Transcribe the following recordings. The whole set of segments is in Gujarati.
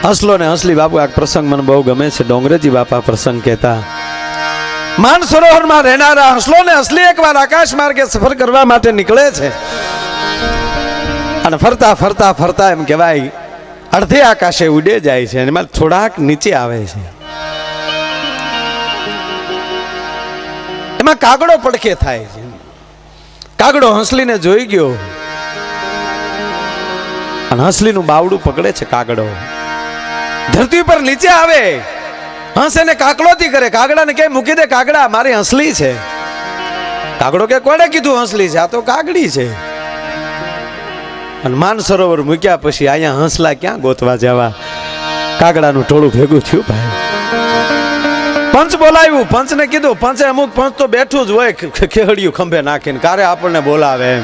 હસલો ને હસલી બાપુ આ પ્રસંગ મને બહુ ગમે છે. ડોંગરેજી બાપા પ્રસંગ કહેતા, માન સરોવરમાં રહેનારા હસલો ને હસલી એકવાર આકાશ માર્ગે સફર કરવા માટે નીકળે છે અને ફરતા ફરતા ફરતા એમ કહેવાય અડધે આકાશે ઉડે જાય છે અને એમાં થોડાક નીચે આવે છે. એમાં કાગડો પડખે થાય છે. કાગડો હંસલીને જોઈ ગયો અને હંસલીનું બાવડું પકડે છે. કાગડો ધરતી પર નીચે આવે, હંસ એને કાકલોતી કરે. કાગડાને કે મૂકી દે કાગડા, મારી હંસલી છે. કાગડો કે કોણે કીધું હંસલી છે? આ તો કાગડી છે. અને માન સરોવર મૂક્યા પછી અહીંયા હંસલા ક્યાં ગોતવા જવા? કાગડાનું ટોળું ભેગું થયું ભાઈ. પંચ બોલાવ્યું, પંચને કીધું. પંચે અમુક પંચ તો બેઠું જ હોય ખેહડિયું ખંભે નાખીને, કારે આપણને બોલાવે એમ.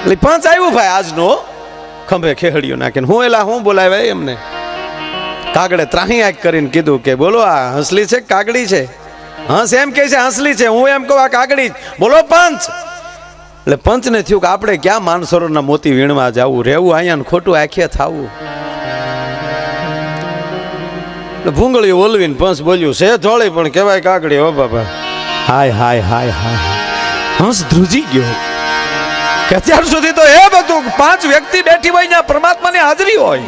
એટલે પંચ આવ્યું ભાઈ આજનો, ખંભે ખેહડિયું નાખીને. હું બોલાવે એમને. કાગડે ત્રાહી આંખ કરીને કીધું કે બોલો આ હંસલી છે કાગડી છે? હંસ એમ કે છે હંસલી છે, હું એમ કહું આ કાગડી. બોલો પંચ. એટલે પંચને થયું કે આપણે ક્યાં માનસરોવરના મોતી વીણવા જવું, રહેવું અહીંયા ખોટું આંખે થાવું. ભૂંગળીઓ ઓલવીને પંચ બોલ્યું છે થોડી પણ કહેવાય કાગડી. હો બાપા, હાય હાય હાય હાય. હંસ ધ્રુજી ગયો કે અત્યાર સુધી તો એ બધું 5 વ્યક્તિ બેઠી હોય ને પરમાત્માની હાજરી હોય.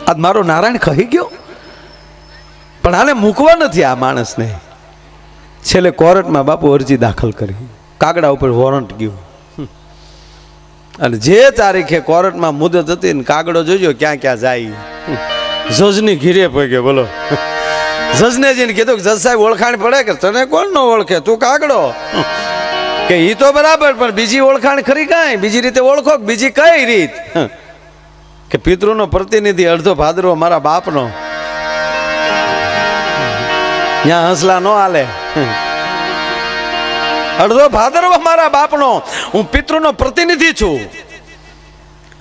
આજ મારો નારાયણ કહી ગયો, પણ આને મૂકવા નથી આ માણસને. છેલ્લે કોર્ટમાં બાપુ અરજી દાખલ કરી, કાગડા ઉપર વોરંટ ગયું. અને જે તારીખે કોર્ટમાં મુદત હતી ને કાગડો જોજો ક્યાં ક્યાં જાય. જજની ઘીરે પગ્યો. બોલો, જજને જઈને કીધું કે જજ સાહેબ ઓળખાણ પડે કે તને કોણ ન ઓળખે, તું કાગડો. કે ઈ તો બરાબર, પણ બીજી ઓળખાણ ખરી કાંઈ? બીજી રીતે ઓળખો, બીજી કઈ રીત? કે પિતૃનો પ્રતિનિધિ અડધો ભાદરવો મારા બાપનો. ત્યાં હંસલા નો હાલે. અડધો ભાદરવો મારા બાપનો, હું પિતૃનો પ્રતિનિધિ છું.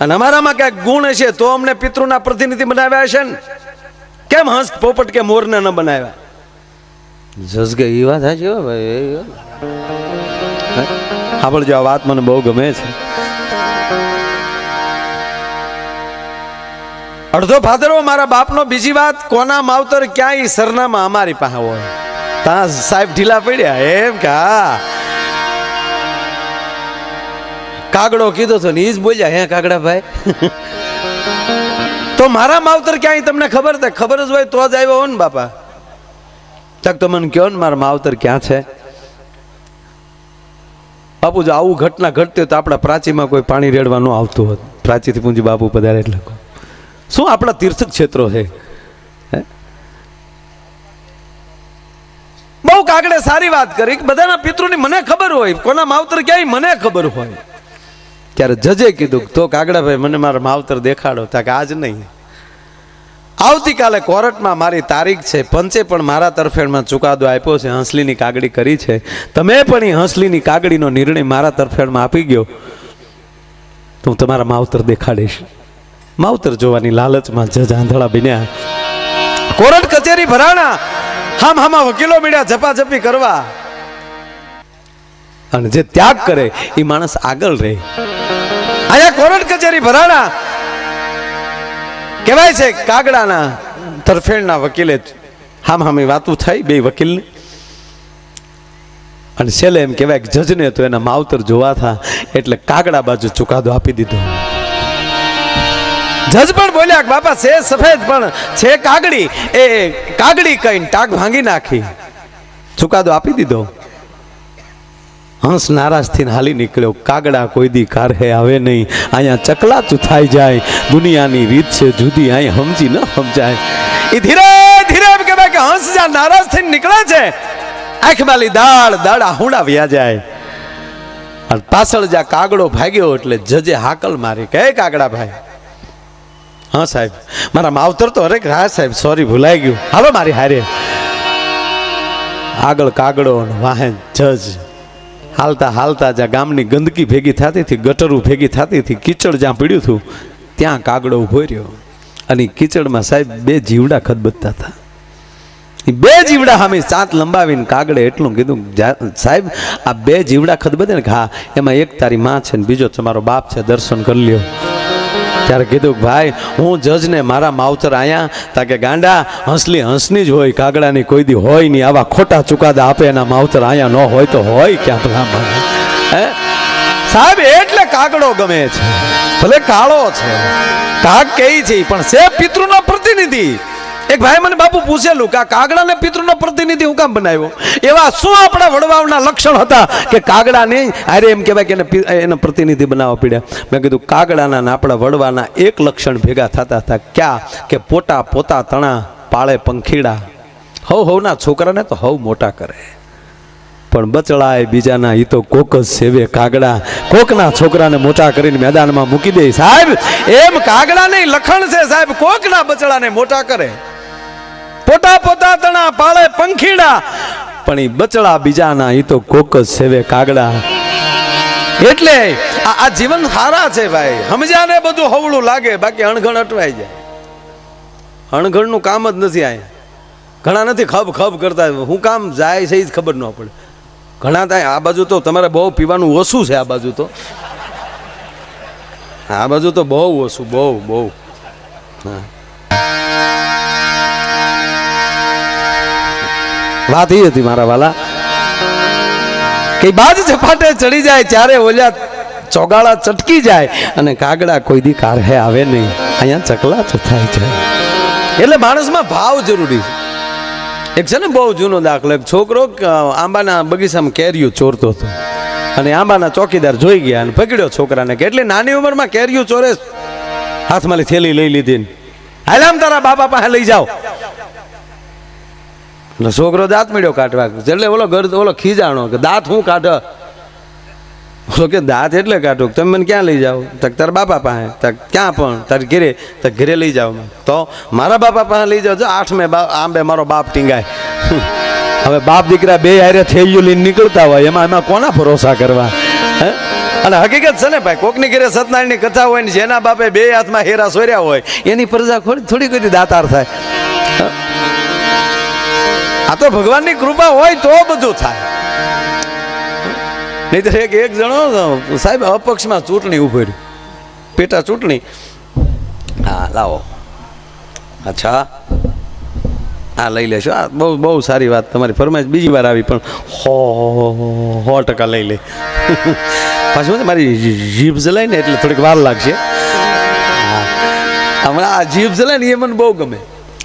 અને અમારામાં ક્યાંક ગુણ હશે તો અમને પિતૃના પ્રતિનિધિ બનાવ્યા હશે ને. કેમ હંસ પોપટ કે મોરને ન બનાવ્યા? જસ કે એ વાત સાચી હો ભાઈ. સાંભળજો, આ વાત મને બહુ ગમે છે. અડધો ભાદરવો મારા બાપનો. બીજી વાત, કોના માવતર ક્યાંય સરનામા અમારી પાસે હોય. ત્યાં સાહેબ ઢીલા પડ્યા એમ કે હા કાગડો કીધો તો ને ઈ જ બોલ્યા. હે કાગડા ભાઈ, તો મારા માવતર ક્યાંય તમને ખબર છે? ખબર જ હોય તો જ આવ્યો હો ને બાપા. તક તો મને કહો ને મારા માવતર ક્યાં છે? બાપુ જો આવું ઘટના ઘટતી તો આપણા પ્રાચીમાં કોઈ પાણી રેડવા ન આવતું હોત. પ્રાચીથી પૂંજી બાપુ પધારે એટલે શું આપણા તીર્થ ક્ષેત્રો છે. બહુ કાગડે સારી વાત કરી કે બધાના પિતૃની મને ખબર હોય, કોના માવતર ક્યાંય મને ખબર હોય. ત્યારે જજે કીધું તો કાગડા ભાઈ મને મારા માવતર દેખાડો. તા કે આજ નહીં, આવતીકાલે કોર્ટમાં મારી તારીખ છે. પંચે પણ મારા તરફેણમાં ચુકાદો આપ્યો છે, હંસલીની કાગડી કરી છે. તમે પણ એ હંસલીની કાગડીનો નિર્ણય મારા તરફેણમાં આપી ગયો તો હું તમારા માવતર દેખાડીશ. માવતર જોવાની લાલચમાં જજ આંધળા બન્યા. કોર્ટ કચેરી ભરાણા, હામાં વકીલો મળ્યા ઝપાઝપી કરવા. અને જે ત્યાગ કરે એ માણસ આગળ રહે. અહીંયા કોર્ટ કચેરી ભરાણા કહેવાય છે. કાગડાના તરફેણના વકીલે હામી વાતું થઈ બે વકીલને. અને છેલ્લે એમ કહેવાય કે જજને તો એના માવતર જોવા થા એટલે કાગડા બાજુ ચુકાદો આપી દીધો. જજ પણ બોલ્યા કે બાપા છે સફેદ પણ છે કાગડી. એ કાગડી કહીને ટાક ભાંગી નાખી, ચુકાદો આપી દીધો. હંસ નારાજ થઈને હાલી નીકળ્યો. કાગડા કોઈ દી કારહે આવે નહીં. અહીંયા ચકલા ચૂથાઈ જાય. દુનિયાની રીત છે જુદી, અહીંયા સમજી ન સમજાય. એ ધીરે ધીરે એમ કહેવાય કે હંસ જ્યાં નારાજ થઈને નીકળે છે, આંખમાંથી દાળ આહુડા વ્યા જાય. અને પાછળ જ્યાં કાગડો ભાગ્યો એટલે જજે હાકલ મારી કે કાગડા ભાઈ. હા સાહેબ, મારા માવતર તો અરે હા સાહેબ સોરી ભૂલાઈ ગયું, હાલો મારી હારે. આગળ કાગડો વાહન જજ. હાલતા હાલતા જ્યાં ગામની ગંદકી ભેગી થતી હતી, ગટરું ભેગી થતી હતી, કીચડ જ્યાં પીડ્યું હતું ત્યાં કાગડો ઉભો રહ્યો. અને કીચડમાં સાહેબ 2 જીવડા ખદબદતા હતા. એ 2 જીવડા સામે ચાંચ લંબાવીને કાગડે એટલું કીધું, સાહેબ આ 2 જીવડા ખદબદે ને હા, એમાં એક તારી માં છે ને બીજો તમારો બાપ છે, દર્શન કરી લ્યો. ત્યારે કીધું કે ભાઈ હું જજને મારા માવતર આયા તાકે ગાંડા હંસલી હંસની જ હોય, કાગડાની કોઈ દી હોય નહીં. આવા ખોટા ચુકાદા આપે એના માવતર આયા ન હોય તો હોય ક્યાં ભલા હે સાહેબ. એટલે કાગડો ગમે છે, ભલે કાળો છે, કાગ કઈ છે પણ છે પિતૃનો પ્રતિનિધિ. એક ભાઈ મને બાપુ પૂછેલું કે આ કાગડાને પિતૃનો પ્રતિનિધિ હું કામ બનાવ્યો? એવા શું આપણા વડવાઓના લક્ષણ હતા કે કાગડા નહીં અરે એમ કહેવાય કે એને પ્રતિનિધિ બનાવવા પડ્યા? મેં કીધું કાગડાના ને આપણા વડવાના એક લક્ષણ ભેગા થતા હતા. ક્યાં? કે પોતા પોતા તણા પાળે પંખીડા. હવના છોકરાને તો હવ મોટા કરે, પણ બચડાય બીજાના ઈ તો કોક જ સેવે. કાગડા કોકના છોકરાને મોટા કરીને મેદાનમાં મૂકી દે સાહેબ. એમ કાગડા નહીં લખણ છે સાહેબ, કોકના બચડાને મોટા કરે. પોતા પોતા તણા પાળે પંખીડા, પણ ઈ બચડા બીજાના ઈ તો કોક જ સેવે કાગડા. એટલે આ જીવન સારા છે ભાઈ. સમજ્યાને બધું હવળું લાગે, બાકી અણઘણ અટવાઈ જાય. અણઘણનું કામ જ નથી. અહીંયા ઘણા નથી ખબ ખબ કરતા, હું કામ જાય છે જ ખબર ન પડે. ઘણા થાય આ બાજુ તો તમારે બહુ પીવાનું ઓછું છે. આ બાજુ તો બહુ ઓછું, બહુ હા. વાત એ હતી મારા વાલા કે બાજ ઝપાટે ચડી જાય ત્યારે ઓલ્યા ચોગાળા ચટકી જાય અને કાગડા કોઈ દી કારહે આવે નહીં. અહીંયા ચકલા થાય જાય. એટલે માણસમાં ભાવ જરૂરી છે. એક છે ને બહુ જૂનો દાખલો, એક છોકરો આંબાના બગીચામાં કેરીઓ ચોરતો હતો અને આંબાના ચોકીદાર જોઈ ગયા અને પકડ્યો છોકરાને કે એટલી નાની ઉંમરમાં કેરીઓ ચોરે, હાથમાં થેલી લઈ લીધી. હાલ આમ તારા બાપા પાસે લઈ જાઓ. એટલે છોકરો દાંત મળ્યો કાઢવા. એટલે ઓલો ખીજાણો કે દાંત હું કાઢ? ઓલો કે દાંત એટલે કાઢું. તમે મને ક્યાં લઈ જાઓ? તક તારા બાપા પાસે. તક ક્યાં? પણ તારી ઘરે. તક ઘરે લઈ જાઓ. તો મારા બાપા પાસે લઈ જાઓ. જો 8મે આંબે મારો બાપ ટીંગાય. હવે બાપ દીકરા બે હારે થેલીઓ લઈને નીકળતા હોય, એમાં કોના ભરોસા કરવા? હે? અને હકીકત છે ને ભાઈ, કોકની ઘરે સત્યનારાયણની કથા હોય ને જેના બાપે બે હાથમાં હેરા સોર્યા હોય એની પ્રજા થોડી કોઈ દાતાર થાય. આ તો ભગવાનની કૃપા હોય તો બધું થાય. નહીં તો એક જણો સાહેબ અપક્ષમાં ચૂંટણી ઉભી રહી, પેટા ચૂંટણી. હા લાવો. અચ્છા હા લઈ લેશો. આ બહુ સારી વાત. તમારી ફરમાઈશ બીજી વાર આવી પણ 100% લઈ લે. પાછું મારી જીભ જલાય ને એટલે થોડીક વાર લાગશે. હમણાં આ જીભ જલાય ને એ મને બહુ ગમે.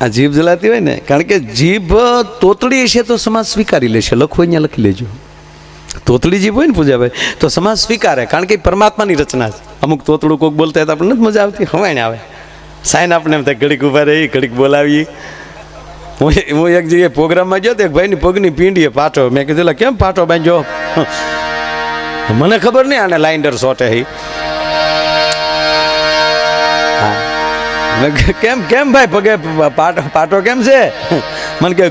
આ જીભ જલાતી હોય ને, કારણ કે જીભ તોતડી હશે તો સમાજ સ્વીકારી લેશે. લખો અહીંયા લખી લેજો. તોતડી જીભ હોય ને પૂજાભાઈ તો સમાજ સ્વીકારે, કારણ કે પરમાત્માની રચના છે. અમુક તોતડું કોઈક બોલતા હોય તો આપણે નથી મજા આવતી, હવાઈને આવે. સાઈન આપણે એમ થાય ઘડીક ઊભા રહી, ઘડીક બોલાવીએ. હું એક જગ્યાએ પ્રોગ્રામમાં ગયો તો એક ભાઈની પગની પીંડીએ પાટો. મેં કીધું કેમ પાટો બાંધ્યો? મને ખબર નહીં આને લાઇન્ડર શોટે. કેમ કેમ ભાઈ પગે પાટો કેમ છે? મને કે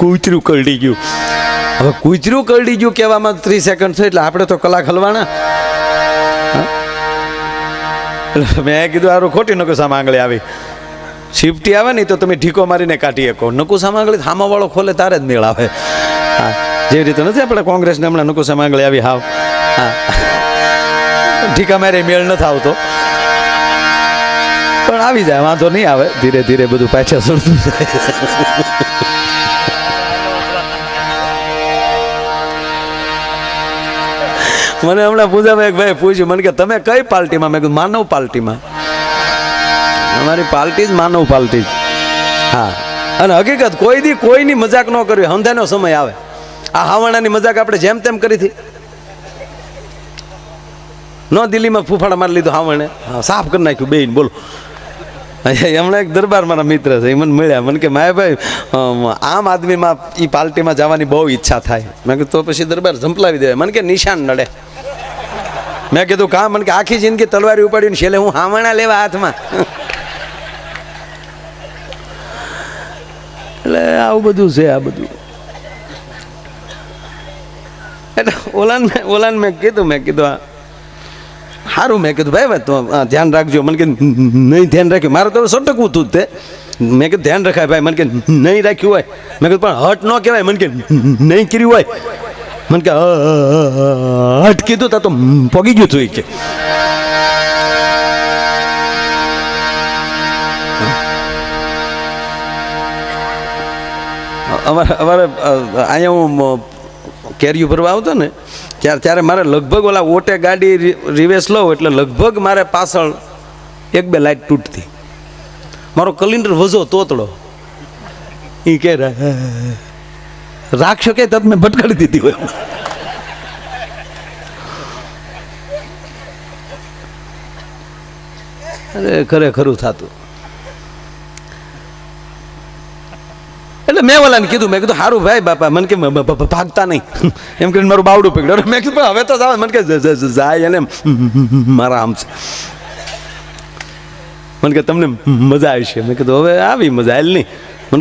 કૂતરું કરડી ગયું. હવે કૂતરું કરડી ગયું કહેવામાં 30 સેકન્ડ છે, એટલે આપણે તો કલાક હલવાના. એટલે મેં કીધું આરું ખોટી નકુસા માંગળી આવી. શિફ્ટી આવે ને તો તમે ઢીકો મારીને કાઢી શકો. નકુસા માંગળી હામાવાળો ખોલે તારે જ મેળ આવે. હા જેવી રીતે નથી આપણે કોંગ્રેસને હમણાં નકુસા માંગળી આવી. હાવ હા ઢીકા મારે મેળ નથી આવતો, પણ આવી જાય, વાંધો નહીં આવે. ધીરે ધીરે બધું પાછા સડતું જાય. મને હમણાં પૂજામાં એક ભાઈ પૂછ્યું મને કે તમે કઈ પાર્ટીમાં? મેં કીધું માનવ પાર્ટીમાં. અમારી પાર્ટી જ માનવ પાર્ટી જ. હા અને હકીકત કોઈ દી કોઈની મજાક ન કરવી. હંધાનો સમય આવે. આ હાવણાની મજાક આપણે જેમ તેમ કરી હતી. ન દિલ્હીમાં ફૂફાડા મારી લીધું હાવણે, સાફ કરી નાખ્યું બેન. બોલો હમણાં એક દરબાર મારા મિત્ર છે, એ મને મળ્યા. મને કે માયાભાઈ આમ આદમીમાં એ પાર્ટીમાં જવાની બહુ ઈચ્છા થાય. મેં કીધું તો પછી દરબાર ઝંપલાવી દેવાય. મને કે નિશાન નડે. મેં કીધું કામ? મને કે આખી જિંદગી તલવારી ઉપાડીને છેલ્લે હું હાવણા લેવા હાથમાં. એટલે આવું બધું છે. આ બધું એટલે ઓલાન મેં કીધું સારું. મેં કીધું ભાઈ તો ધ્યાન રાખજો. મને કે નહીં ધ્યાન રાખ્યું. મારે તો સટકવું હતું તે. મેં કીધું ધ્યાન રખાય ભાઈ. મને કે નહીં રાખ્યું હોય. મેં કીધું પણ હટ ન કહેવાય. મને કે નહીં કર્યું હોય. મને કે હટ કીધું તા તો પગી ગયું હતું કે અમારે અહીંયા હું કેરીઓ ભરવા આવતો ને ત્યારે મારે લગભગ ઓલા ઓટે ગાડી રિવેસ લઉં એટલે લગભગ મારે પાછળ 1-2 લાઇટ તૂટતી. મારો કલિન્ડર વજો તોતડો એ કે રાખશો કે તત મેં ભટકાડી દીધી હોય. અરે ખરેખરું થતું. એટલે મેં ઓલાને કીધું, મેં કીધું સારું ભાઈ બાપા, મને કે ભાગતા નહીં એમ કરીને મારું બાવડું પકડ્યું. મેં કીધું હવે તો જાવ, મને કે જાય એને મારા આમ છે. મને કે તમને મજા આવશે. મેં કીધું હવે આવી મજા આવેલ નહીં. મેં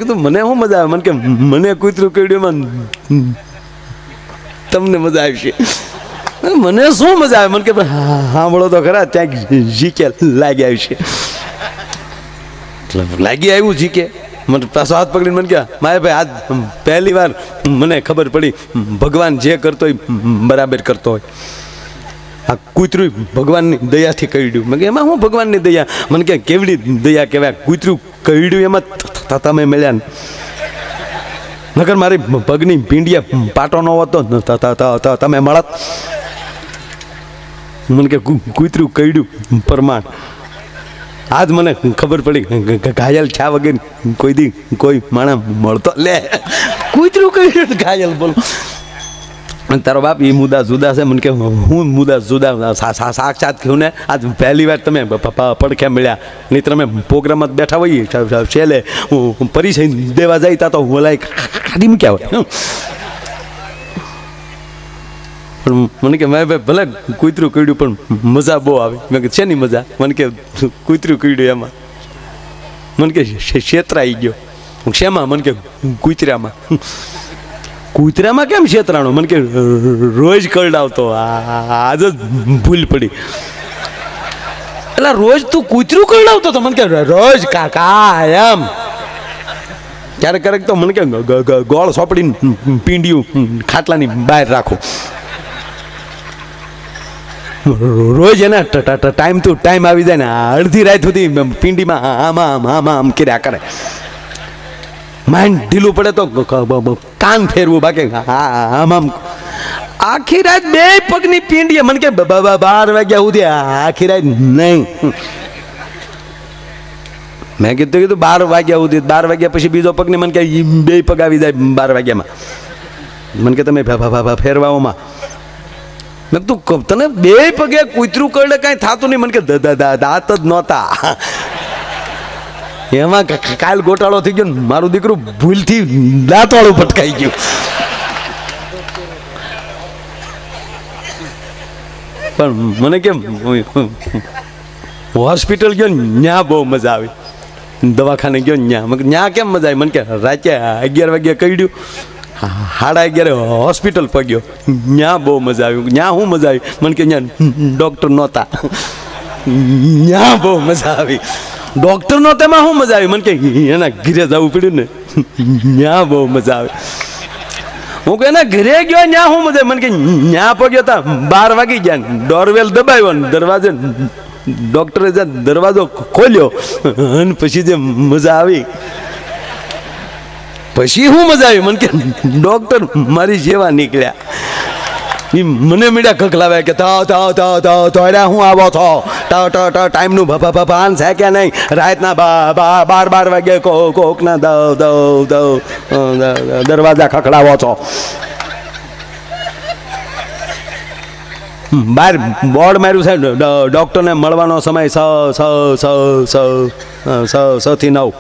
કીધું મને શું મજા આવે? મને કે મને કૂતરું કર્યું તમને મજા આવશે. મને શું મજા આવે? મને કે સાંભળો તો ખરા, ત્યાં જીકે લાગી આવશે. લાગી આવ્યું જીકે. મને પાછો હાથ પકડીને મને કહ્યા, મારે ભાઈ આજ પહેલી વાર મને ખબર પડી ભગવાન જે કરતો હોય બરાબર કરતો હોય. આ કૂતરું ભગવાનની દયાથી કરડ્યું. મેં કે એમાં હું ભગવાનની દયા? મને કે કેવડી દયા કહેવાય? કૂતરું કરડ્યું એમાં તમે મળ્યા ને. નકર મારી પગની પીંડિયા પાટો ન હોત તો તમે મળત. મને કે કૂતરું કરડ્યું પ્રમાણ. આજ મને ખબર પડી ઘાયલ છા વગર કોઈ માણસ મળતો. લે કૂતરું કરડ્યું ઘાયલ બોલો. તારો બાપ એ મુદ્દા જુદા છે. મને કે હું મુદ્દા જુદા સાક્ષાત કહ્યું ને. આજ પહેલી વાર તમે પડખે મળ્યા. નહીં તમે પ્રોગ્રામમાં બેઠા હોઈએ છેલ્લે હું પરિચય દેવા જાય તા તો હું લાઈ ખાડી મૂક્યા હોય. પણ મને કે મારે ભાઈ ભલે કૂતરું કીડ્યું પણ મજા બહુ આવે. મેં કે શેની મજા? મને કે કૂતરું કીડ્યું એમાં. મને કે છેતરાઈ ગયો. શેમાં? મને કે કૂતરામાં. કૂતરામાં કેમ છેતરાણો? મને કે રોજ કરડાવતો, આજ જ ભૂલ પડી. એટલે રોજ તું કૂતરું કરડાવતો તો? મને કે રોજ કાકા એમ. ક્યારેક ક્યારેક તો મને કે ગોળ સોપડીને પીંડિયું ખાટલાની બહાર રાખો. રોજ એના ટાઈમ ટુ ટાઈમ આવી જાય ને અડધી રાત સુધી પીંડીમાં આમ કર્યા કરે. માઇન્ડ ઢીલું પડે તો કાન ફેરવું, બાકી આમ આખી રાત 2 પગની પીંડીએ. મને કે 12 વાગ્યા સુધી આખી રાત નહીં. મેં કીધું 12 વાગ્યા સુધી. 12 વાગ્યા પછી બીજો પગની. મને કે 2 પગ આવી જાય 12 વાગ્યામાં. મને કે તમે ફેરવામાં. મેં તું તને 2 પગે કૂતરું કરડે કાંઈ થતું નહીં. મને કે દાંત જ નહોતા. એમાં કાલ ગોટાળો થઈ ગયો. મારું દીકરું ભૂલથી દાંતવાળું ભટકાઈ ગયું. પણ મને કેમ હોસ્પિટલ ગયો ન્યા બહુ મજા આવી. દવાખાને ગયો ન્યા કેમ મજા આવી? મને કે રાતે 11 વાગ્યા કરડ્યું, 11:30 હોસ્પિટલ પગ્યો. ન્યા બહુ મજા આવી. ન્યા શું મજા આવી? મને કે ન્યા ડૉક્ટર નહોતા. ન્યા બહુ મજા આવી. ડૉક્ટર નો તેમાં શું મજા આવી? મને કે એના ઘરે જવું પડ્યું ને. ન્યા બહુ મજા આવે. હું કે એના ઘરે ગયો ન્યા શું મજા? મને કે ન્યા પગ્યો તા 12 વાગી ગયા. ડોરવેલ દબાવ્યો ને દરવાજે ડૉક્ટરે દરવાજો ખોલ્યો અને પછી જે મજા આવી. પછી શું મજા આવી? મને કે ડૉક્ટર મારી જેવા નીકળ્યા. મને મીડિયા ખખલાવે કે તોડ્યા હું આવો છો? ટાઈમનું ભાન છે કે નહીં? રાતના 12 વાગે કોકના દરવાજા ખખડાવો છો. બહાર બોર્ડ માર્યું છે ડૉક્ટરને મળવાનો સમય 6 થી 9.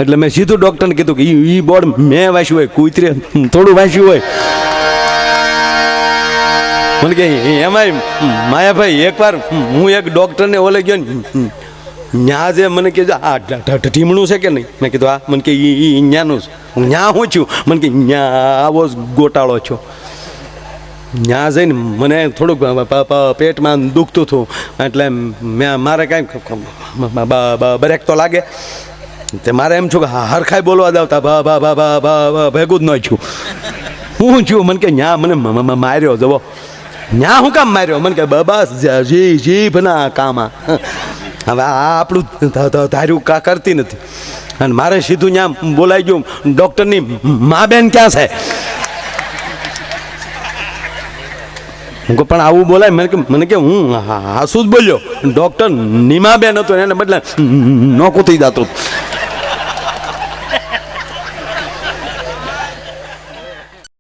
એટલે મેં સીધું ડૉક્ટરને કીધું કે એ બોર્ડ મેં વાંચ્યું હોય, કૂતરે થોડું વાંચ્યું હોય. મને કે એમાંય માયાભાઈ એકવાર હું એક ડૉક્ટરને ઓલે ગયો ને ન્યા જે મને કે આ ઢીમણું છે કે નહીં? મેં કીધું હા. મને કે એ ન્યાનું ન્યા હું છું? મને કે ન્યા આવો જ ગોટાળો છો. ન્યા જઈને મને થોડુંક પેટમાં દુખતું હતું. એટલે મારે કાંઈ બ્રેક તો લાગે. તે મારે એમ છું કે હરખાઈ બોલવા જાવતા ભેગું જ ન છું. હું છું? મને કે ન્યા મને માર્યો જવો. ન્યા હું કામ માર્યો? મને કે બસ જીભના કામા. હવે આ આપણું ધાર્યું કા કરતી નથી અને મારે સીધું ત્યાં બોલાઈ ગયું ડૉક્ટરની મા બેન ક્યાં છે હું કહું પણ આવું બોલાય મને કે હું હાસું જ બોલ્યો ડૉક્ટર નીમાબેન હતો એને બદલે નો કૂતી જતો